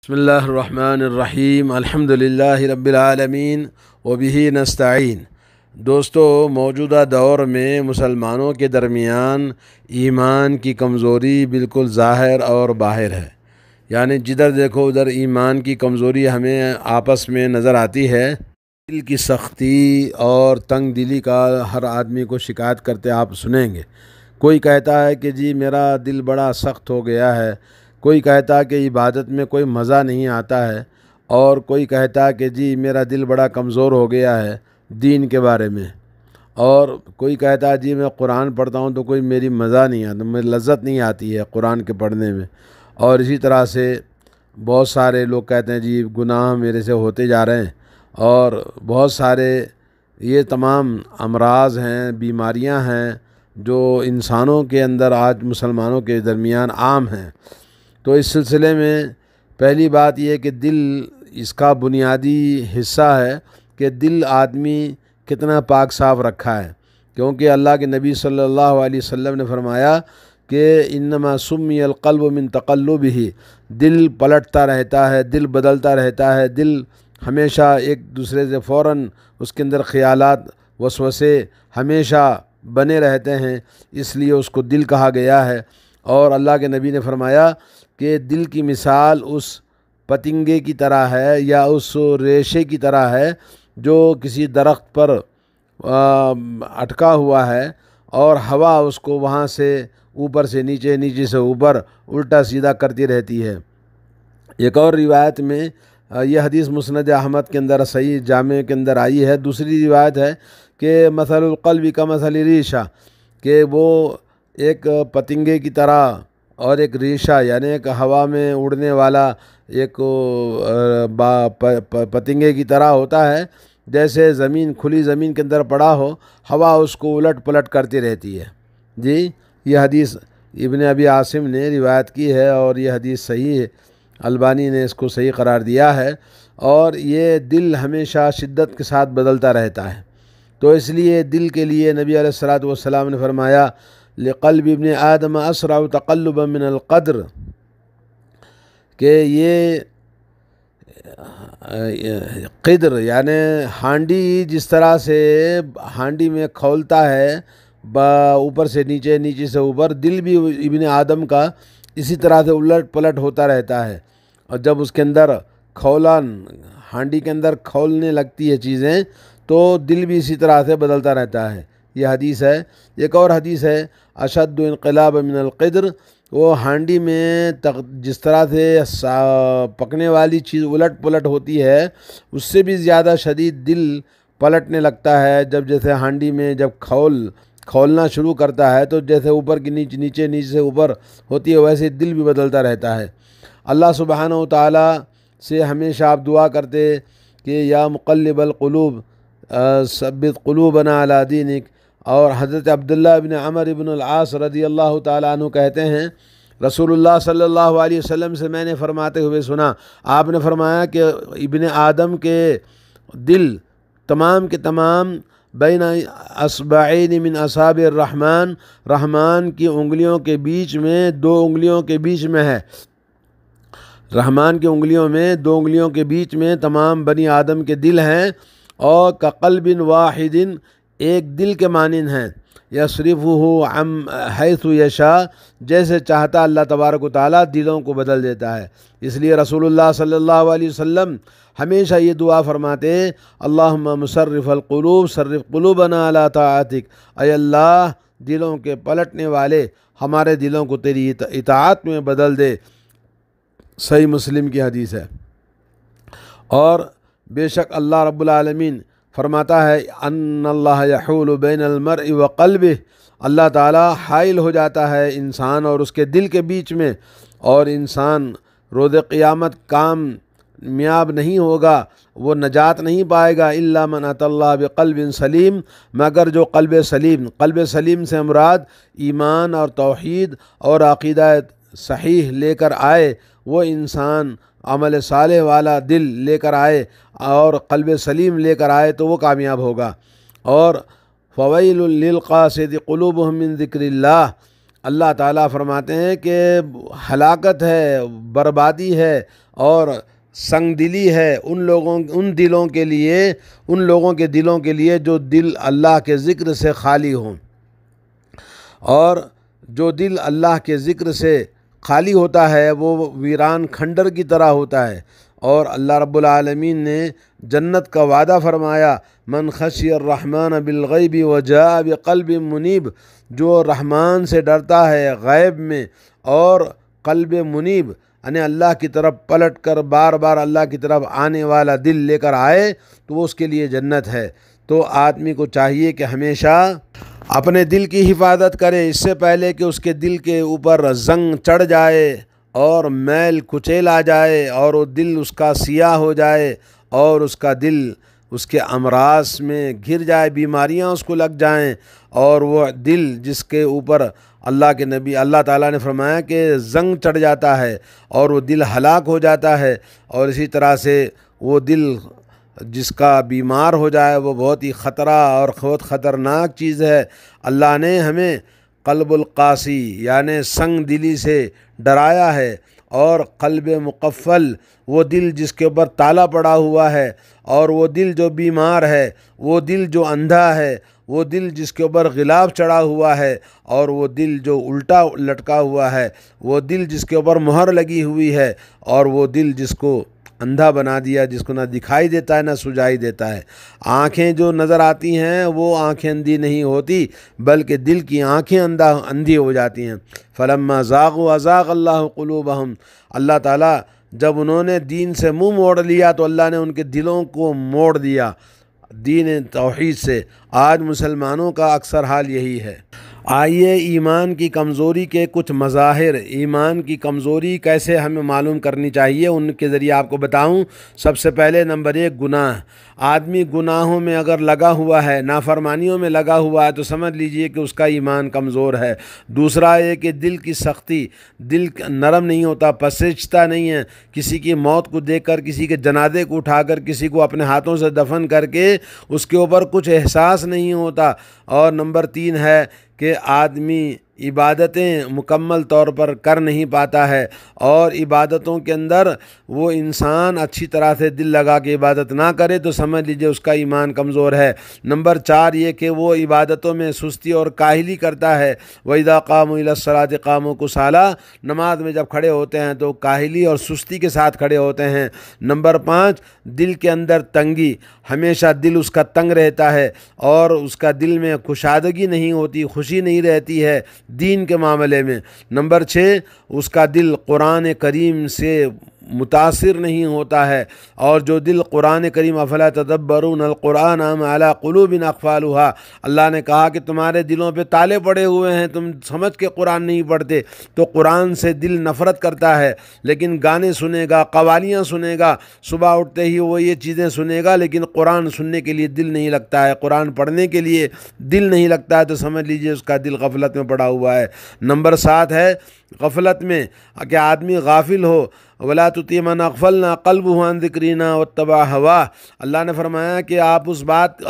بسم اللہ الرحمن الرحیم الحمدللہ رب العالمین وبہ نستعین۔ دوستو، موجودہ دور میں مسلمانوں کے درمیان ایمان کی کمزوری بالکل ظاہر اور باہر ہے۔ یعنی جدھر دیکھو ادھر ایمان کی کمزوری ہمیں آپس میں نظر آتی ہے۔ دل کی سختی اور تنگ دلی کا ہر آدمی کو شکایت کرتے آپ سنیں گے۔ کوئی کہتا ہے کہ جی میرا دل بڑا سخت ہو گیا ہے، کوئی کہتا ہے کہ عبادت میں کوئی مزہ نہیں آتا ہے، اور کوئی کہتا ہے کہ جی میرا دل بڑا کمزور ہو گیا ہے دین کے بارے میں، اور کوئی کہتا ہے جی میں قرآن پڑھتا ہوں تو کوئی میری مزہ نہیں آتا، میری لذت نہیں آتی ہے قرآن کے پڑھنے میں۔ اور اسی طرح سے بہت سارے لوگ کہتے ہیں جی گناہ میرے سے ہوتے جا رہے ہیں، اور بہت سارے یہ تمام امراض ہیں، بیماریاں ہیں جو انسانوں کے اندر آج مسلمانوں کے درمیان عام ہیں۔ تو اس سلسلے میں پہلی بات یہ ہے کہ دل اس کا بنیادی حصہ ہے کہ دل آدمی کتنا پاک صاف رکھا ہے، کیونکہ اللہ کے نبی صلی اللہ علیہ وسلم نے فرمایا کہ انما سمی القلب من تقلبہ، دل پلٹتا رہتا ہے، دل بدلتا رہتا ہے، دل ہمیشہ ایک دوسرے سے فوراً اس کے اندر خیالات وسوسے ہمیشہ بنے رہتے ہیں، اس لیے اس کو دل کہا گیا ہے۔ اور اللہ کے نبی نے فرمایا کہ دل کی مثال اس پتنگے کی طرح ہے یا اس ریشے کی طرح ہے جو کسی درخت پر اٹکا ہوا ہے، اور ہوا اس کو وہاں سے اوپر سے نیچے، نیچے سے اوپر الٹا سیدھا کرتی رہتی ہے۔ ایک اور روایت میں یہ حدیث مسند احمد کے اندر صحیح جامع کے اندر آئی ہے۔ دوسری روایت ہے کہ مثل القلب کمثل ریشہ، کہ وہ ایک پتنگے کی طرح اور ایک ریشہ یعنی ایک ہوا میں اڑنے والا ایک پتنگے کی طرح ہوتا ہے، جیسے زمین کھلی زمین کے اندر پڑا ہو، ہوا اس کو الٹ پلٹ کرتی رہتی ہے۔ جی یہ حدیث ابن ابی عاصم نے روایت کی ہے، اور یہ حدیث صحیح ہے، البانی نے اس کو صحیح قرار دیا ہے۔ اور یہ دل ہمیشہ شدت کے ساتھ بدلتا رہتا ہے، تو اس لیے دل کے لیے نبی علیہ الصلوۃ والسلام نے فرمایا لقلب ابن آدم اسرع تقلبا من القدر، کہ یہ قدر یعنی ہانڈی جس طرح سے ہانڈی میں کھولتا ہے اوپر سے نیچے، نیچے سے اوپر، دل بھی ابن آدم کا اسی طرح سے الٹ پلٹ ہوتا رہتا ہے، اور جب اس کے اندر ہانڈی کے اندر کھولنے لگتی ہے چیزیں تو دل بھی اسی طرح سے بدلتا رہتا ہے۔ یہ حدیث ہے۔ ایک اور حدیث ہے اشد انقلاب من القدر، وہ ہانڈی میں جس طرح سے پکنے والی چیز الٹ پلٹ ہوتی ہے، اس سے بھی زیادہ شدید دل پلٹنے لگتا ہے جب جیسے ہانڈی میں جب کھولنا شروع کرتا ہے تو جیسے اوپر کی نیچے، نیچے نیچے سے اوپر ہوتی ہے، ویسے دل بھی بدلتا رہتا ہے۔ اللہ سبحانہ و تعالیٰ سے ہمیشہ آپ دعا کرتے کہ یا مقلب القلوب ثبت قلوبنا علی دینک۔ اور حضرت عبداللہ ابن عمر ابن العاص رضی اللہ تعالیٰ عنہ کہتے ہیں رسول اللہ صلی اللہ علیہ وسلم سے میں نے فرماتے ہوئے سنا، آپ نے فرمایا کہ ابن آدم کے دل تمام کے تمام بین اصبعین من اصابع الرحمن، رحمان کی انگلیوں کے بیچ میں، دو انگلیوں کے بیچ میں ہے، رحمان کی انگلیوں میں، دو انگلیوں کے بیچ میں تمام بنی آدم کے دل ہیں، اور کقلب واحد، ایک دل کے مانند ہیں، یصرفہ عن حیث یشاء، جیسے چاہتا اللہ تبارک و تعالیٰ دلوں کو بدل دیتا ہے۔ اس لیے رسول اللہ صلی اللہ علیہ وسلم ہمیشہ یہ دعا فرماتے اللہم مصرف القلوب صرف قلوبنا علی طاعتک، اے اللہ دلوں کے پلٹنے والے ہمارے دلوں کو تیری اطاعت میں بدل دے۔ صحیح مسلم کی حدیث ہے۔ اور بے شک اللہ رب العالمین فرماتا ہے ان اللہ یحول بین المرء وقلبہ، اللہ تعالیٰ حائل ہو جاتا ہے انسان اور اس کے دل کے بیچ میں، اور انسان روز قیامت کامیاب نہیں ہوگا، وہ نجات نہیں پائے گا الا من اتی اللہ بقلب سلیم، مگر جو قلب سلیم سے مراد ایمان اور توحید اور عقیدہ صحیح لے کر آئے، وہ انسان عمل صالح والا دل لے کر آئے اور قلب سلیم لے کر آئے تو وہ کامیاب ہوگا۔ اور فویل للقاسد قلوبہم من ذکر اللہ، اللہ تعالیٰ فرماتے ہیں کہ ہلاکت ہے، بربادی ہے اور سنگ دلی ہے ان دلوں کے دلوں کے لیے جو دل اللہ کے ذکر سے خالی ہوں، اور جو دل اللہ کے ذکر سے خالی ہوتا ہے وہ ویران کھنڈر کی طرح ہوتا ہے۔ اور اللہ رب العالمین نے جنت کا وعدہ فرمایا، من خشی الرحمن بالغیب وجاء بقلب منیب، جو رحمان سے ڈرتا ہے غیب میں اور قلب منیب یعنی اللہ کی طرف پلٹ کر بار بار اللہ کی طرف آنے والا دل لے کر آئے تو وہ اس کے لیے جنت ہے۔ تو آدمی کو چاہیے کہ ہمیشہ اپنے دل کی حفاظت کرے، اس سے پہلے کہ اس کے دل کے اوپر زنگ چڑھ جائے اور میل کچیل آ جائے اور وہ دل اس کا سیاہ ہو جائے اور اس کا دل اس کے امراض میں گر جائے، بیماریاں اس کو لگ جائیں، اور وہ دل جس کے اوپر اللہ تعالیٰ نے فرمایا کہ زنگ چڑھ جاتا ہے اور وہ دل ہلاک ہو جاتا ہے، اور اسی طرح سے وہ دل جس کا بیمار ہو جائے وہ بہت ہی خطرہ اور بہت خطرناک چیز ہے۔ اللہ نے ہمیں قلب القاسی یعنی سنگ دلی سے ڈرایا ہے، اور قلب مقفل وہ دل جس کے اوپر تالا پڑا ہوا ہے، اور وہ دل جو بیمار ہے، وہ دل جو اندھا ہے، وہ دل جس کے اوپر غلاف چڑھا ہوا ہے، اور وہ دل جو الٹا لٹکا ہوا ہے، وہ دل جس کے اوپر مہر لگی ہوئی ہے، اور وہ دل جس کو اندھا بنا دیا، جس کو نہ دکھائی دیتا ہے نہ سجائی دیتا ہے۔ آنکھیں جو نظر آتی ہیں وہ آنکھیں اندھی نہیں ہوتی، بلکہ دل کی آنکھیں اندھی ہو جاتی ہیں۔ فلما زاغوا ازاغ اللہ قلوبہم، اللہ تعالیٰ جب انہوں نے دین سے منہ موڑ لیا تو اللہ نے ان کے دلوں کو موڑ دیا دین توحید سے۔ آج مسلمانوں کا اکثر حال یہی ہے۔ آئیے ایمان کی کمزوری کے کچھ مظاہر، ایمان کی کمزوری کیسے ہمیں معلوم کرنی چاہیے ان کے ذریعے آپ کو بتاؤں۔ سب سے پہلے نمبر 1 گناہ۔ آدمی گناہوں میں اگر لگا ہوا ہے، نافرمانیوں میں لگا ہوا ہے تو سمجھ لیجئے کہ اس کا ایمان کمزور ہے۔ دوسرا یہ کہ دل کی سختی، دل نرم نہیں ہوتا، پسیجتا نہیں ہے، کسی کی موت کو دیکھ کر، کسی کے جنازے کو اٹھا کر، کسی کو اپنے ہاتھوں سے دفن کر کے اس کے اوپر کچھ احساس نہیں ہوتا۔ اور نمبر 3 ہے کہ آدمی عبادتیں مکمل طور پر کر نہیں پاتا ہے، اور عبادتوں کے اندر وہ انسان اچھی طرح سے دل لگا کے عبادت نہ کرے تو سمجھ لیجئے اس کا ایمان کمزور ہے۔ نمبر 4 یہ کہ وہ عبادتوں میں سستی اور کاہلی کرتا ہے۔ وَإِذَا قَامُوا إِلَى الصَّلَاةِ قَامُوا كُسَالَىٰ، نماز میں جب کھڑے ہوتے ہیں تو کاہلی اور سستی کے ساتھ کھڑے ہوتے ہیں۔ نمبر 5 دل کے اندر تنگی، ہمیشہ دل اس کا تنگ رہتا ہے اور اس کا دل میں کشادگی نہیں ہوتی، خوشی نہیں رہتی ہے دین کے معاملے میں۔ نمبر 6 اس کا دل قرآن کریم سے متاثر نہیں ہوتا ہے، اور جو دل قرآن کریم افلا تدبرون القرآن ام علی قلوب اقفالها، اللہ نے کہا کہ تمہارے دلوں پہ تالے پڑے ہوئے ہیں، تم سمجھ کے قرآن نہیں پڑھتے۔ تو قرآن سے دل نفرت کرتا ہے، لیکن گانے سنے گا، قوالیاں سنے گا، صبح اٹھتے ہی وہ یہ چیزیں سنے گا، لیکن قرآن سننے کے لیے دل نہیں لگتا ہے، قرآن پڑھنے کے لیے دل نہیں لگتا ہے، تو سمجھ لیجئے اس کا دل غفلت میں پڑا ہوا ہے۔ نمبر 7 ہے غفلت میں کہ آدمی غافل ہو۔ وَلَا تُطِيعْ مَنْ أَغْفَلْنَا قَلْبُهُ عَنْ ذِكْرِنَا وَاتَّبَعَ هَوَاهُ، اللہ نے فرمایا کہ آپ اس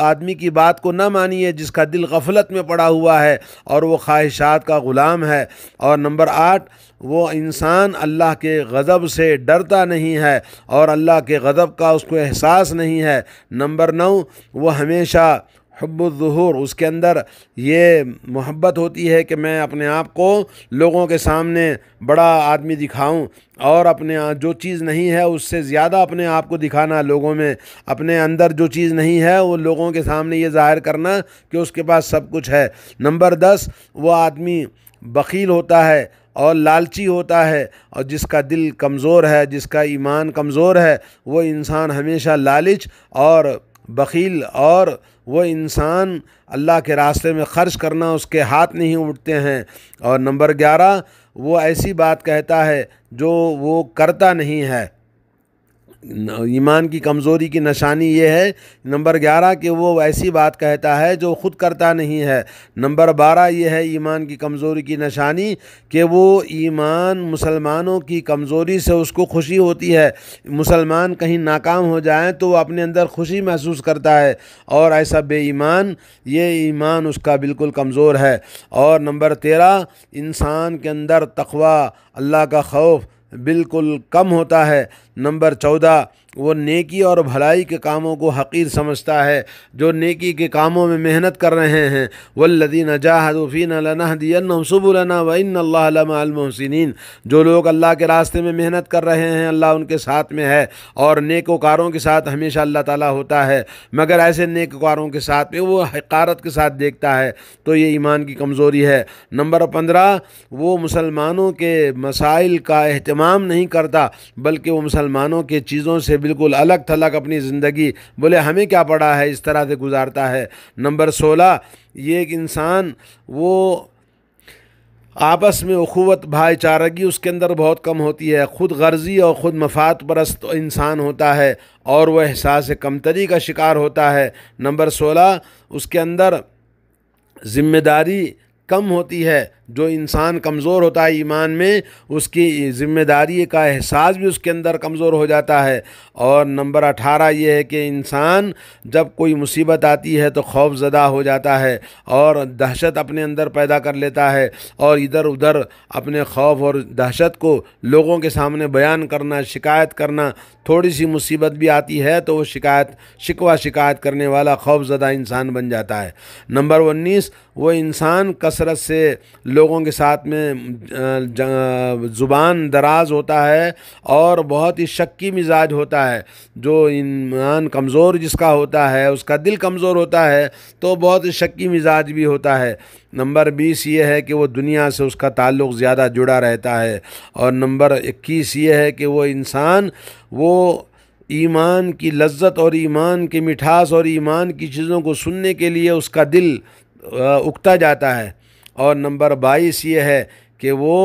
آدمی کی بات کو نہ مانیے جس کا دل غفلت میں پڑا ہوا ہے اور وہ خواہشات کا غلام ہے۔ اور نمبر 8 وہ انسان اللہ کے غضب سے ڈرتا نہیں ہے اور اللہ کے غضب کا اس کو احساس نہیں ہے۔ نمبر 9 وہ ہمیشہ حب الظہور، اس کے اندر یہ محبت ہوتی ہے کہ میں اپنے آپ کو لوگوں کے سامنے بڑا آدمی دکھاؤں، اور اپنے جو چیز نہیں ہے اس سے زیادہ اپنے آپ کو دکھانا، لوگوں میں اپنے اندر جو چیز نہیں ہے وہ لوگوں کے سامنے یہ ظاہر کرنا کہ اس کے پاس سب کچھ ہے۔ نمبر 10 وہ آدمی بخیل ہوتا ہے اور لالچی ہوتا ہے، اور جس کا دل کمزور ہے، جس کا ایمان کمزور ہے، وہ انسان ہمیشہ لالچ اور بخیل، اور وہ انسان اللہ کے راستے میں خرچ کرنا اس کے ہاتھ نہیں اٹھتے ہیں۔ اور نمبر 11 وہ ایسی بات کہتا ہے جو وہ کرتا نہیں ہے، ایمان کی کمزوری کی نشانی یہ ہے۔ نمبر 11 کہ وہ ایسی بات کہتا ہے جو خود کرتا نہیں ہے۔ نمبر 12 یہ ہے ایمان کی کمزوری کی نشانی کہ وہ ایمان مسلمانوں کی کمزوری سے اس کو خوشی ہوتی ہے۔ مسلمان کہیں ناکام ہو جائیں تو وہ اپنے اندر خوشی محسوس کرتا ہے، اور ایسا بے ایمان، یہ ایمان اس کا بالکل کمزور ہے۔ اور نمبر 13 انسان کے اندر تقوی، اللہ کا خوف بالکل کم ہوتا ہے۔ نمبر 14 وہ نیکی اور بھلائی کے کاموں کو حقیر سمجھتا ہے۔ جو نیکی کے کاموں میں محنت کر رہے ہیں، والذین جاہدوا فینا لنہدینہم سبلنا وان اللہ لمع المحسنین، جو لوگ اللہ کے راستے میں محنت کر رہے ہیں اللہ ان کے ساتھ میں ہے، اور نیکوکاروں کے ساتھ ہمیشہ اللہ تعالیٰ ہوتا ہے، مگر ایسے نیکوکاروں کے ساتھ میں وہ حقارت کے ساتھ دیکھتا ہے، تو یہ ایمان کی کمزوری ہے۔ نمبر 15 وہ مسلمانوں کے مسائل کا اہتمام نہیں کرتا، بلکہ وہ مسلمانوں کے چیزوں سے بالکل الگ تھلگ اپنی زندگی، بولے ہمیں کیا پڑا ہے، اس طرح سے گزارتا ہے۔ نمبر 16 یہ ایک انسان وہ آپس میں اخوت، بھائی چارگی اس کے اندر بہت کم ہوتی ہے، خود غرضی اور خود مفاد پرست انسان ہوتا ہے، اور وہ احساس کمتری کا شکار ہوتا ہے۔ نمبر 16 اس کے اندر ذمہ داری کم ہوتی ہے۔ جو انسان کمزور ہوتا ہے ایمان میں، اس کی ذمہ داری کا احساس بھی اس کے اندر کمزور ہو جاتا ہے۔ اور نمبر 18 یہ ہے کہ انسان جب کوئی مصیبت آتی ہے تو خوف زدہ ہو جاتا ہے، اور دہشت اپنے اندر پیدا کر لیتا ہے، اور ادھر ادھر اپنے خوف اور دہشت کو لوگوں کے سامنے بیان کرنا، شکایت کرنا، تھوڑی سی مصیبت بھی آتی ہے تو وہ شکایت کرنے والا خوف زدہ انسان بن جاتا ہے۔ نمبر 19 وہ انسان کثرت سے لوگوں کے ساتھ میں زبان دراز ہوتا ہے، اور بہت ہی شکی مزاج ہوتا ہے۔ جو ایمان کمزور جس کا ہوتا ہے، اس کا دل کمزور ہوتا ہے تو بہت ہی شکی مزاج بھی ہوتا ہے۔ نمبر 20 یہ ہے کہ وہ دنیا سے اس کا تعلق زیادہ جڑا رہتا ہے۔ اور نمبر 21 یہ ہے کہ وہ انسان وہ ایمان کی لذت اور ایمان کی مٹھاس اور ایمان کی چیزوں کو سننے کے لیے اس کا دل اکتا جاتا ہے۔ اور نمبر 22 یہ ہے کہ وہ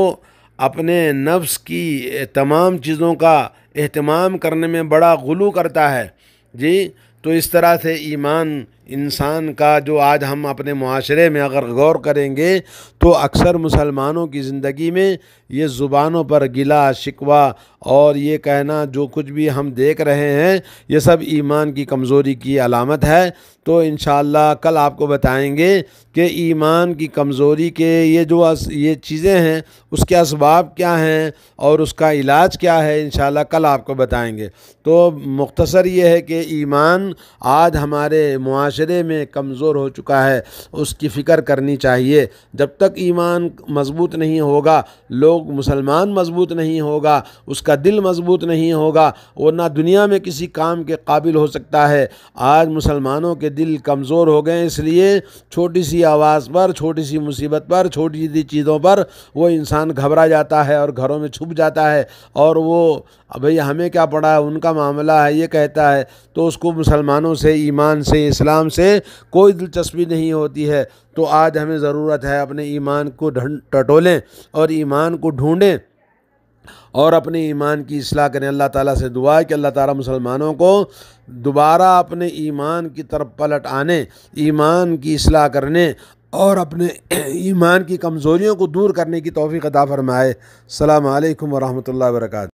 اپنے نفس کی تمام چیزوں کا اہتمام کرنے میں بڑا غلو کرتا ہے۔ جی تو اس طرح سے ایمان انسان کا جو آج ہم اپنے معاشرے میں اگر غور کریں گے تو اکثر مسلمانوں کی زندگی میں یہ زبانوں پر گلا شکوہ اور یہ کہنا جو کچھ بھی ہم دیکھ رہے ہیں، یہ سب ایمان کی کمزوری کی علامت ہے۔ تو انشاءاللہ کل آپ کو بتائیں گے کہ ایمان کی کمزوری کے یہ چیزیں ہیں، اس کے اسباب کیا ہیں اور اس کا علاج کیا ہے، انشاءاللہ کل آپ کو بتائیں گے۔ تو مختصر یہ ہے کہ ایمان آج ہمارے معاشرے میں کمزور ہو چکا ہے، اس کی فکر کرنی چاہیے۔ جب تک ایمان مضبوط نہیں ہوگا، لوگ مسلمان مضبوط نہیں ہوگا، اس کا دل مضبوط نہیں ہوگا، وہ نہ دنیا میں کسی کام کے قابل ہو سکتا ہے۔ آج مسلمانوں کے دل کمزور ہو گئے، اس لیے چھوٹی سی آواز پر، چھوٹی سی مصیبت پر، چھوٹی سی چیزوں پر وہ انسان گھبرا جاتا ہے اور گھروں میں چھپ جاتا ہے، اور وہ بھئی ہمیں کیا پڑا ہے، ان کا معاملہ ہے، یہ کہتا ہے۔ تو اس کو مسلمانوں سے، ایمان سے، اسلام سے کوئی دلچسپی نہیں ہوتی ہے۔ تو آج ہمیں ضرورت ہے اپنے ایمان کو ٹٹولیں اور ایمان کو ڈھونڈیں اور اپنے ایمان کی اصلاح کریں۔ اللہ تعالیٰ سے دعا ہے کہ اللہ تعالیٰ مسلمانوں کو دوبارہ اپنے ایمان کی طرف پلٹ آنے، ایمان کی اصلاح کرنے اور اپنے ایمان کی کمزوریوں کو دور کرنے کی توفیق عطا فرمائے۔ السلام علیکم ورحمۃ اللہ وبرکاتہ۔